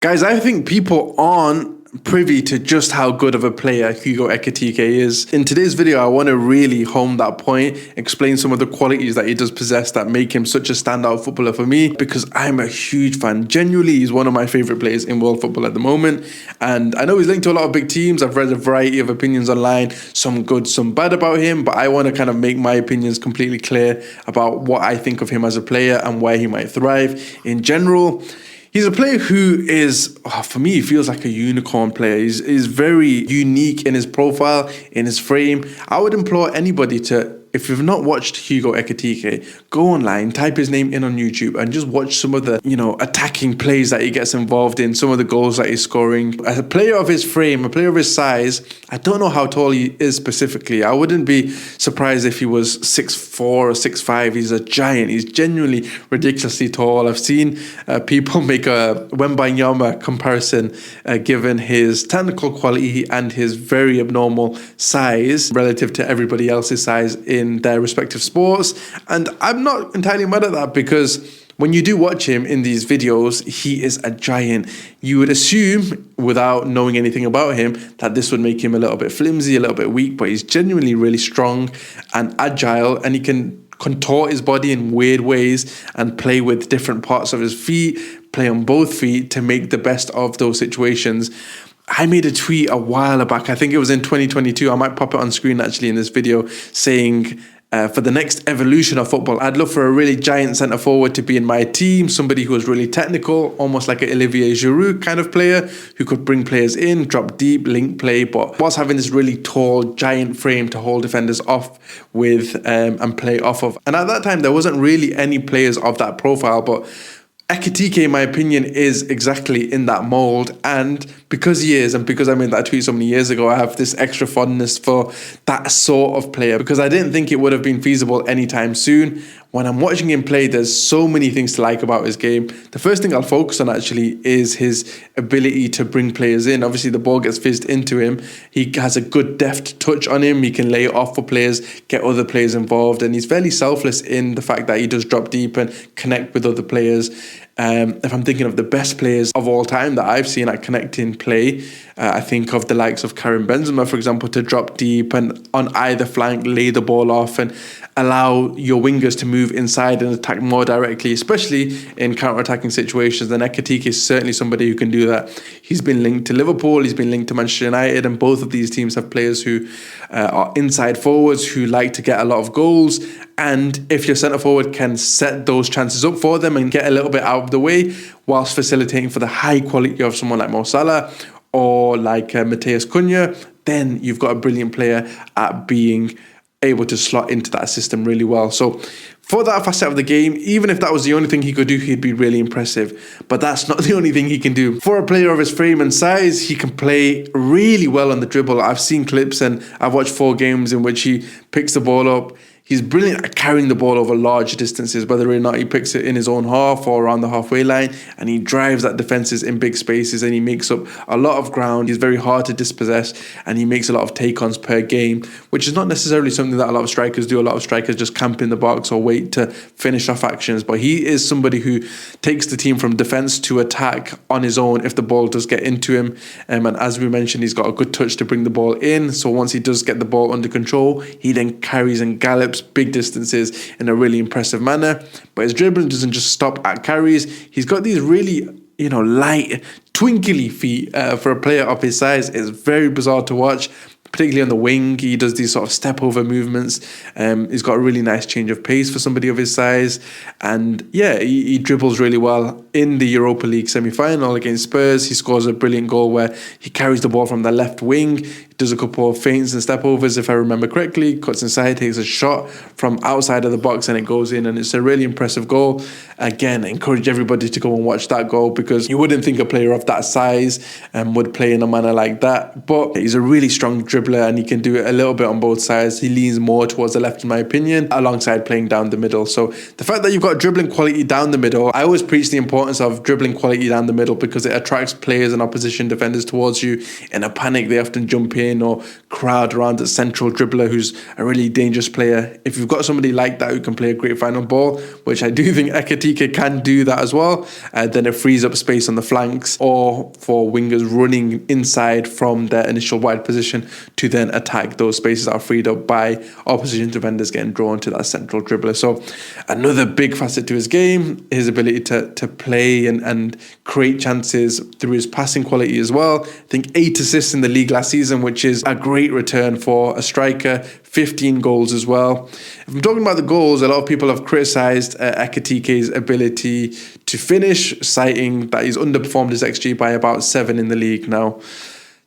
Guys, I think people aren't privy to just how good of a player Hugo Ekitike is. In today's video, I want to really hone that point, explain some of the qualities that he does possess that make him such a standout footballer for me, because I'm a huge fan. Genuinely, he's one of my favourite players in world football at the moment. And I know he's linked to a lot of big teams. I've read a variety of opinions online, some good, some bad about him, but I want to kind of make my opinions completely clear about what I think of him as a player and where he might thrive in general. He's a player who is, for me, he feels like a unicorn player. He's very unique in his profile, in his frame. I would implore anybody to, if you've not watched Hugo Ekitike, go online, type his name in on YouTube and just watch some of the, attacking plays that he gets involved in, some of the goals that he's scoring. As a player of his frame, a player of his size, I don't know how tall he is specifically. I wouldn't be surprised if he was 6'4" or 6'5". He's a giant. He's genuinely ridiculously tall. I've seen people make a Wembanyama comparison given his technical quality and his very abnormal size relative to everybody else's size in their respective sports. And I'm not entirely mad at that, because when you do watch him in these videos, he is a giant. You would assume, without knowing anything about him, that this would make him a little bit flimsy, a little bit weak, but he's genuinely really strong and agile, and he can contort his body in weird ways and play with different parts of his feet, play on both feet to make the best of those situations. I made a tweet a while back, I think it was in 2022, I might pop it on screen actually in this video, saying for the next evolution of football, I'd look for a really giant centre forward to be in my team, somebody who was really technical, almost like an Olivier Giroud kind of player, who could bring players in, drop deep, link play, but whilst having this really tall, giant frame to hold defenders off with and play off of. And at that time, there wasn't really any players of that profile, but Ekitike, in my opinion, is exactly in that mold. And because he is, and because I made that tweet so many years ago, I have this extra fondness for that sort of player, because I didn't think it would have been feasible anytime soon. When I'm watching him play, there's so many things to like about his game. The first thing I'll focus on actually is his ability to bring players in. Obviously, the ball gets fizzed into him. He has a good deft touch on him. He can lay it off for players, get other players involved, and he's fairly selfless in the fact that he does drop deep and connect with other players. If I'm thinking of the best players of all time that I've seen at connecting play, I think of the likes of Karim Benzema, for example, to drop deep and on either flank lay the ball off and allow your wingers to move inside and attack more directly, especially in counter-attacking situations. And Ekitike is certainly somebody who can do that. He's been linked to Liverpool, he's been linked to Manchester United, and both of these teams have players who are inside forwards who like to get a lot of goals. And if your centre forward can set those chances up for them and get a little bit out of the way whilst facilitating for the high quality of someone like Mo Salah or like Matheus Cunha, then you've got a brilliant player at being able to slot into that system really well. So for that facet of the game, even if that was the only thing he could do, he'd be really impressive. But that's not the only thing he can do. For a player of his frame and size, he can play really well on the dribble. I've seen clips and I've watched 4 games in which he picks the ball up. He's brilliant at carrying the ball over large distances, whether or not he picks it in his own half or around the halfway line, and he drives at defenses in big spaces and he makes up a lot of ground. He's very hard to dispossess and he makes a lot of take-ons per game, which is not necessarily something that a lot of strikers do. A lot of strikers just camp in the box or wait to finish off actions, but he is somebody who takes the team from defense to attack on his own if the ball does get into him. And as we mentioned, he's got a good touch to bring the ball in, so once he does get the ball under control, he then carries and gallops big distances in a really impressive manner. But his dribbling doesn't just stop at carries. He's got these really, light, twinkly feet for a player of his size. It's very bizarre to watch, particularly on the wing. He does these sort of step over movements. He's got a really nice change of pace for somebody of his size. And yeah, he dribbles really well. In the Europa League semi-final against Spurs, he scores a brilliant goal where he carries the ball from the left wing, does a couple of feints and step overs, if I remember correctly, cuts inside, takes a shot from outside of the box and it goes in, and it's a really impressive goal. Again, I encourage everybody to go and watch that goal, because you wouldn't think a player of that size would play in a manner like that, but he's a really strong dribbler and he can do it a little bit on both sides. He leans more towards the left in my opinion, alongside playing down the middle. So the fact that you've got dribbling quality down the middle, I always preach the importance of dribbling quality down the middle, because it attracts players and opposition defenders towards you. In a panic, they often jump in in or crowd around a central dribbler who's a really dangerous player. If you've got somebody like that who can play a great final ball, which I do think Ekitike can do that as well, then it frees up space on the flanks or for wingers running inside from their initial wide position to then attack those spaces that are freed up by opposition defenders getting drawn to that central dribbler. So another big facet to his game, his ability to play and create chances through his passing quality as well. I think 8 assists in the league last season, which is a great return for a striker. 15 goals as well. If I'm talking about the goals, a lot of people have criticised Ekitike's ability to finish, citing that he's underperformed his XG by about 7 in the league now.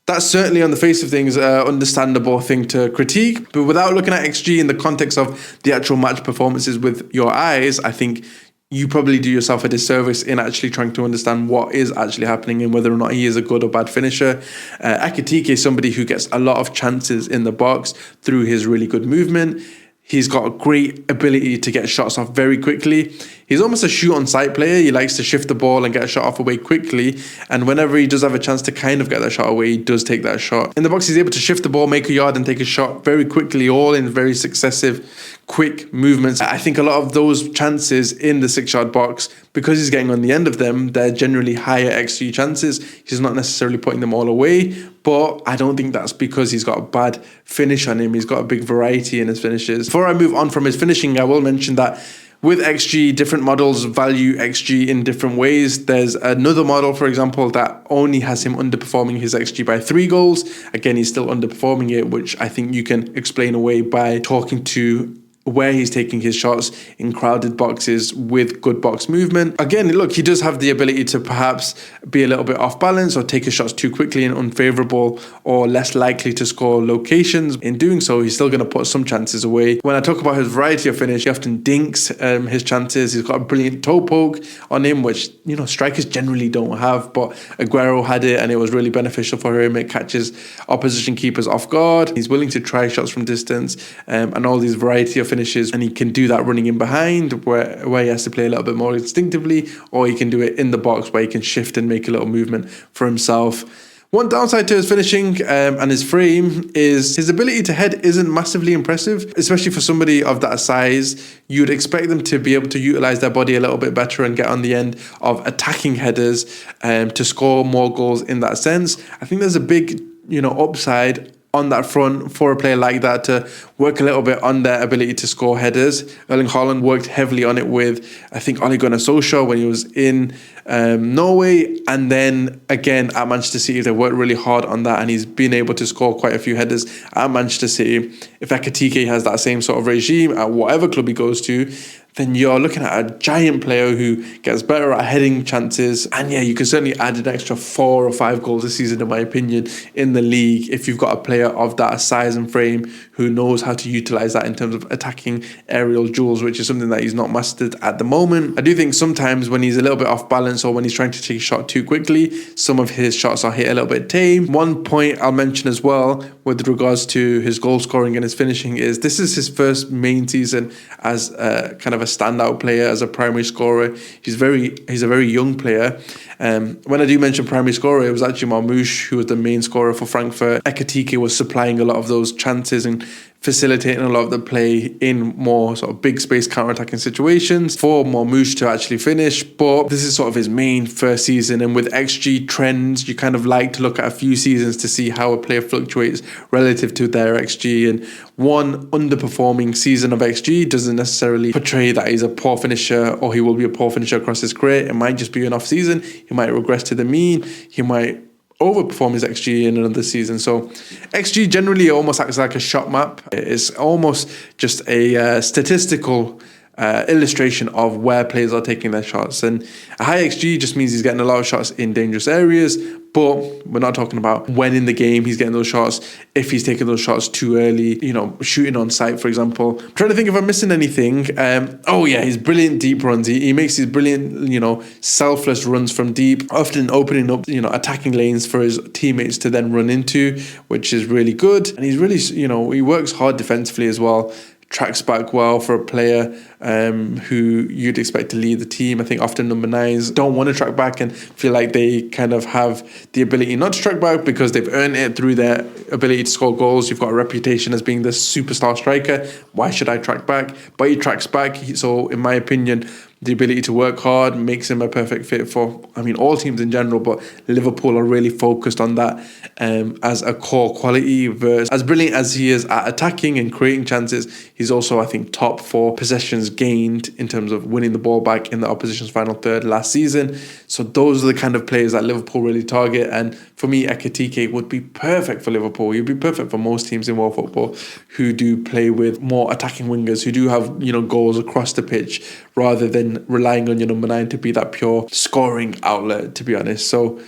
That's certainly on the face of things understandable thing to critique, but without looking at XG in the context of the actual match performances with your eyes, I think you probably do yourself a disservice in actually trying to understand what is actually happening and whether or not he is a good or bad finisher. Ekitike is somebody who gets a lot of chances in the box through his really good movement. He's got a great ability to get shots off very quickly. He's almost a shoot-on-sight player. He likes to shift the ball and get a shot off away quickly. And whenever he does have a chance to kind of get that shot away, he does take that shot. In the box, he's able to shift the ball, make a yard, and take a shot very quickly, all in very successive, quick movements. I think a lot of those chances in the 6-yard box, because he's getting on the end of them, they're generally higher XG chances. He's not necessarily putting them all away, but I don't think that's because he's got a bad finish on him. He's got a big variety in his finishes. Before I move on from his finishing, I will mention that with XG, different models value XG in different ways. There's another model, for example, that only has him underperforming his XG by 3 goals. Again, he's still underperforming it, which I think you can explain away by talking to where he's taking his shots in crowded boxes with good box movement. Again, look, he does have the ability to perhaps be a little bit off balance or take his shots too quickly in unfavorable or less likely to score locations. In doing so, he's still going to put some chances away. When I talk about his variety of finish, he often dinks his chances. He's got a brilliant toe poke on him, which, you know, strikers generally don't have, but Aguero had it and it was really beneficial for him. It catches opposition keepers off guard. He's willing to try shots from distance and all these variety of finishes, and he can do that running in behind where he has to play a little bit more instinctively, or he can do it in the box where he can shift and make a little movement for himself. One downside to his finishing and his frame is his ability to head isn't massively impressive, especially for somebody of that size. You'd expect them to be able to utilize their body a little bit better and get on the end of attacking headers to score more goals in that sense. I think there's a big, upside on that front for a player like that to work a little bit on their ability to score headers. Erling Haaland worked heavily on it with, I think, Ole Gunnar Solskjaer when he was in Norway. And then again at Manchester City, they worked really hard on that and he's been able to score quite a few headers at Manchester City. If Ekitike has that same sort of regime at whatever club he goes to, then you're looking at a giant player who gets better at heading chances. And yeah, you can certainly add an extra 4 or 5 goals this season, in my opinion, in the league if you've got a player of that size and frame who knows how to utilize that in terms of attacking aerial duels, which is something that he's not mastered at the moment. I do think sometimes when he's a little bit off balance or when he's trying to take a shot too quickly, some of his shots are hit a little bit tame. One point I'll mention as well with regards to his goal scoring and his finishing is this is his first main season as kind of a standout player, as a primary scorer. He's a very young player. When I do mention primary scorer, it was actually Marmoush who was the main scorer for Frankfurt. Ekitike was supplying a lot of those chances and facilitating a lot of the play in more sort of big space counter-attacking situations for Marmoush to actually finish. But this is sort of his main first season, and with XG trends, you kind of like to look at a few seasons to see how a player fluctuates relative to their XG, and one underperforming season of XG doesn't necessarily portray that he's a poor finisher or he will be a poor finisher across his career. It might just be an off season. He might regress to the mean. He might overperform his XG in another season. So XG generally almost acts like a shot map. It's almost just a statistical illustration of where players are taking their shots, and a high XG just means he's getting a lot of shots in dangerous areas, but we're not talking about when in the game he's getting those shots, if he's taking those shots too early, shooting on sight, for example. I'm trying to think if I'm missing anything. His brilliant deep runs. He makes these brilliant, selfless runs from deep, often opening up, attacking lanes for his teammates to then run into, which is really good. And he's really, he works hard defensively as well. Tracks back well for a player who you'd expect to lead the team. I think often number 9s don't want to track back and feel like they kind of have the ability not to track back because they've earned it through their ability to score goals. You've got a reputation as being the superstar striker. Why should I track back? But he tracks back. So in my opinion, the ability to work hard makes him a perfect fit for, all teams in general, but Liverpool are really focused on that as a core quality. Versus, as brilliant as he is at attacking and creating chances, he's also, I think, top for possessions gained in terms of winning the ball back in the opposition's final third last season. So those are the kind of players that Liverpool really target. And for me, Ekitike would be perfect for Liverpool. He'd be perfect for most teams in world football who do play with more attacking wingers, who do have, goals across the pitch, rather than relying on your number 9 to be that pure scoring outlet, to be honest. So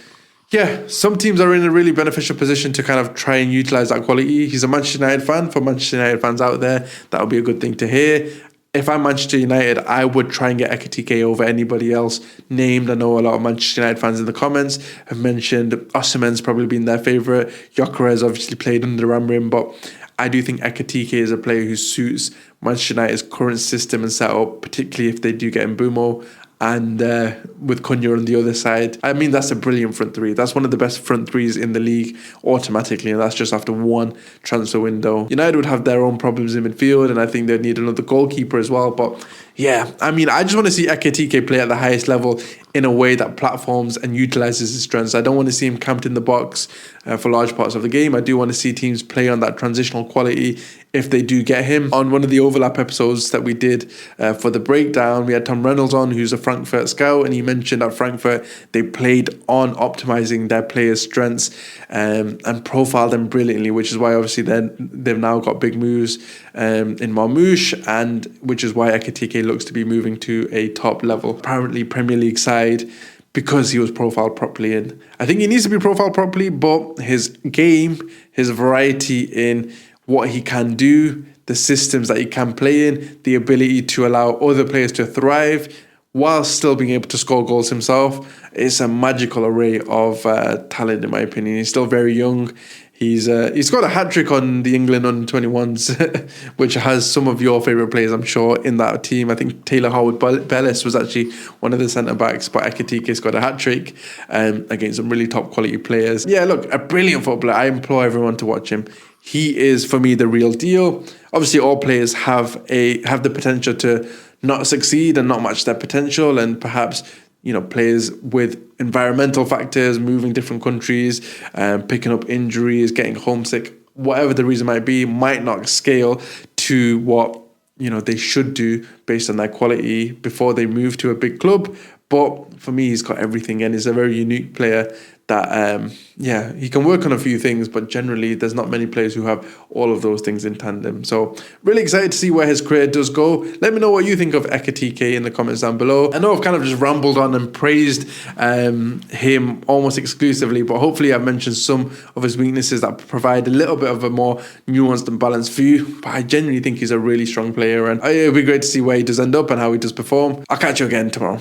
yeah, some teams are in a really beneficial position to kind of try and utilize that quality. He's a Manchester United fan. For Manchester United fans out there, that would be a good thing to hear. If I'm Manchester United, I would try and get Ekitike over anybody else named. I know a lot of Manchester United fans in the comments have mentioned Osimhen's probably been their favourite. Gyökeres obviously played under Amrin, but I do think Ekitike is a player who suits Manchester United's current system and setup, particularly if they do get Mbeumo and with Cunha on the other side. That's a brilliant front three. That's one of the best front threes in the league automatically, and that's just after one transfer window. United would have their own problems in midfield, and I think they'd need another goalkeeper as well. But yeah, I just want to see Ekitike play at the highest level in a way that platforms and utilizes his strengths. I don't want to see him camped in the box for large parts of the game. I do want to see teams play on that transitional quality if they do get him. On one of the overlap episodes that we did for the breakdown, we had Tom Reynolds on, who's a Frankfurt scout, and he mentioned at Frankfurt they played on optimizing their players' strengths and profiled them brilliantly, which is why obviously they've now got big moves in Marmoush, and which is why Ekitike looks to be moving to a top level, apparently Premier League side, because he was profiled properly. And I think he needs to be profiled properly, but his game, his variety in what he can do, the systems that he can play in, the ability to allow other players to thrive while still being able to score goals himself, it's a magical array of talent, in my opinion. He's still very young. He's got a hat-trick on the England under-21s, which has some of your favourite players, I'm sure, in that team. I think Taylor Howard-Bellis was actually one of the centre-backs, but Ekitike's got a hat-trick against some really top-quality players. Yeah, look, a brilliant footballer. I implore everyone to watch him. He is, for me, the real deal. Obviously, all players have the potential to not succeed and not match their potential, and perhaps players with environmental factors, moving different countries, picking up injuries, getting homesick, whatever the reason might be, might not scale to what they should do based on their quality before they move to a big club. But for me, he's got everything, and he's a very unique player that, he can work on a few things, but generally there's not many players who have all of those things in tandem. So really excited to see where his career does go. Let me know what you think of Ekitike in the comments down below. I know I've kind of just rambled on and praised him almost exclusively, but hopefully I've mentioned some of his weaknesses that provide a little bit of a more nuanced and balanced view. But I genuinely think he's a really strong player, and it'll be great to see where he does end up and how he does perform. I'll catch you again tomorrow.